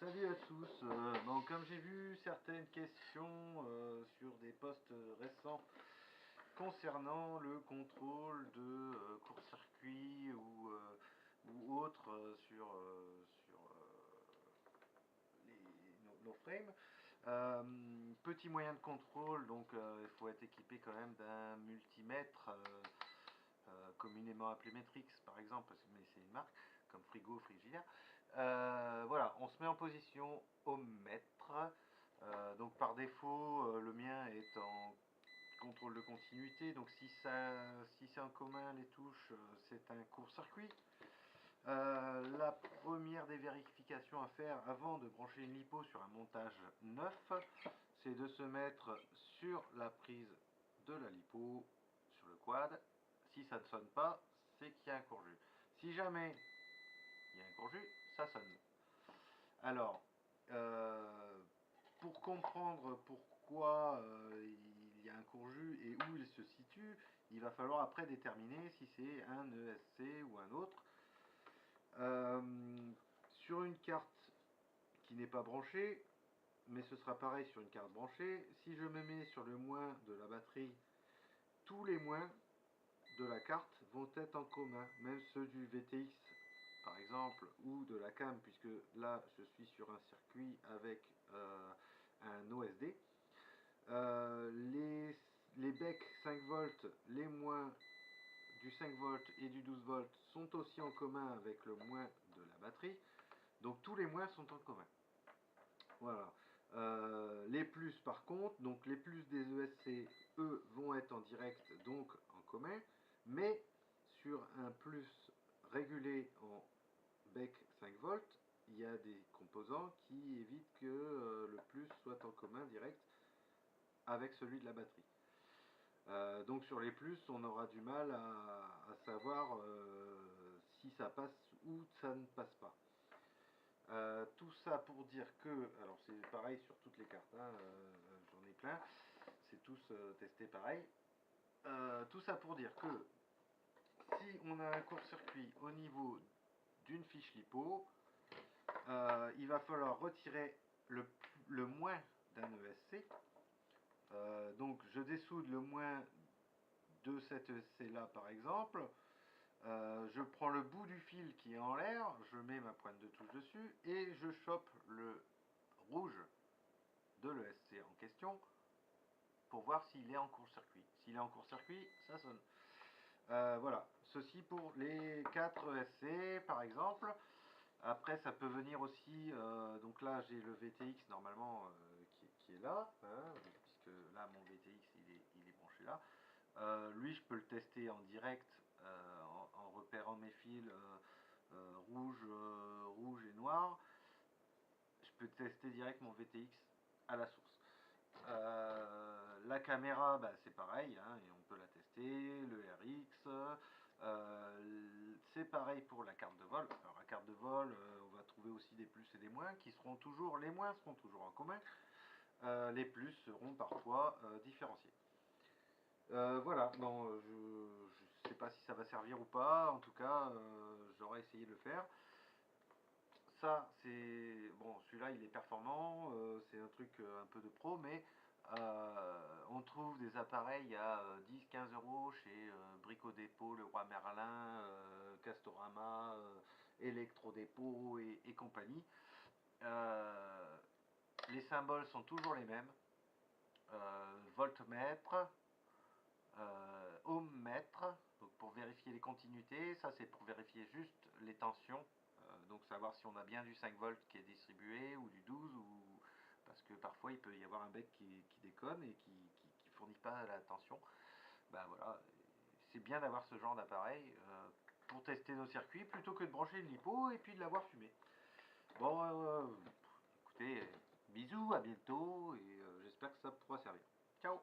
Salut à tous. Bon, comme j'ai vu certaines questions sur des posts récents concernant le contrôle de court-circuit ou autre sur nos frames, petit moyen de contrôle, donc il faut être équipé quand même d'un multimètre. Communément appelé Matrix par exemple, mais c'est une marque, comme Frigo, Frigidaire. Voilà, on se met en position au mètre. Donc par défaut, le mien est en contrôle de continuité. Donc si c'est en commun les touches, c'est un court-circuit. La première des vérifications à faire avant de brancher une lipo sur un montage neuf, c'est de se mettre sur la prise de la lipo, sur le quad. Si ça ne sonne pas, c'est qu'il y a un court-jus. Si jamais il y a un court-jus, ça sonne. Alors, pour comprendre pourquoi il y a un court-jus et où il se situe, il va falloir après déterminer si c'est un ESC ou un autre. Sur une carte qui n'est pas branchée, mais ce sera pareil sur une carte branchée, si je me mets sur le moins de la batterie, tous les moins de la carte vont être en commun, même ceux du VTX par exemple, ou de la cam, puisque là je suis sur un circuit avec un OSD. Les becs 5 volts, les moins du 5 volts et du 12 volts sont aussi en commun avec le moins de la batterie. Donc tous les moins sont en commun. Voilà. Les plus par contre, donc les plus des ESC, eux, vont être en direct, donc en commun, mais sur un plus régulé en bec 5 volts, il y a des composants qui évitent que le plus soit en commun direct avec celui de la batterie. Donc sur les plus, on aura du mal à savoir si ça passe ou ça ne passe pas. Tout ça pour dire que, alors c'est pareil sur toutes les cartes, hein, j'en ai plein, c'est tous testé pareil. Tout ça pour dire que si on a un court-circuit au niveau d'une fiche LiPo, il va falloir retirer le moins d'un ESC. Donc je dessoude le moins de cet ESC là par exemple. Je prends le bout du fil qui est en l'air, je mets ma pointe de touche dessus et je chope le rouge de l'ESC en question pour voir s'il est en court-circuit. S'il est en court-circuit, ça sonne. Voilà, ceci pour les 4 ESC par exemple. Après ça peut venir aussi, donc là j'ai le VTX normalement qui est là, hein, puisque là mon VTX il est branché là. Lui je peux le tester en direct en repérant mes fils rouge et noir. Je peux tester direct mon VTX à la source. La caméra, bah, c'est pareil, hein, et on peut la tester, le RX, c'est pareil pour la carte de vol. Alors la carte de vol, on va trouver aussi des plus et des moins, les moins seront toujours en commun, les plus seront parfois différenciés. Voilà, bon, je ne sais pas si ça va servir ou pas, en tout cas, j'aurais essayé de le faire. Ça, c'est bon, celui-là il est performant, c'est un truc un peu de pro, mais on trouve des appareils à 10-15 euros chez Brico Dépôt, Leroy Merlin, Castorama, Electro-Dépôt et compagnie. Les symboles sont toujours les mêmes, voltmètre, ohmmètre, donc pour vérifier les continuités, ça c'est pour vérifier juste les tensions. Donc savoir si on a bien du 5 volts qui est distribué ou du 12, parce que parfois il peut y avoir un bec qui déconne et qui ne fournit pas la tension. Ben voilà, c'est bien d'avoir ce genre d'appareil pour tester nos circuits plutôt que de brancher une lipo et puis de l'avoir fumé. Bon, écoutez, bisous, à bientôt et j'espère que ça pourra servir. Ciao!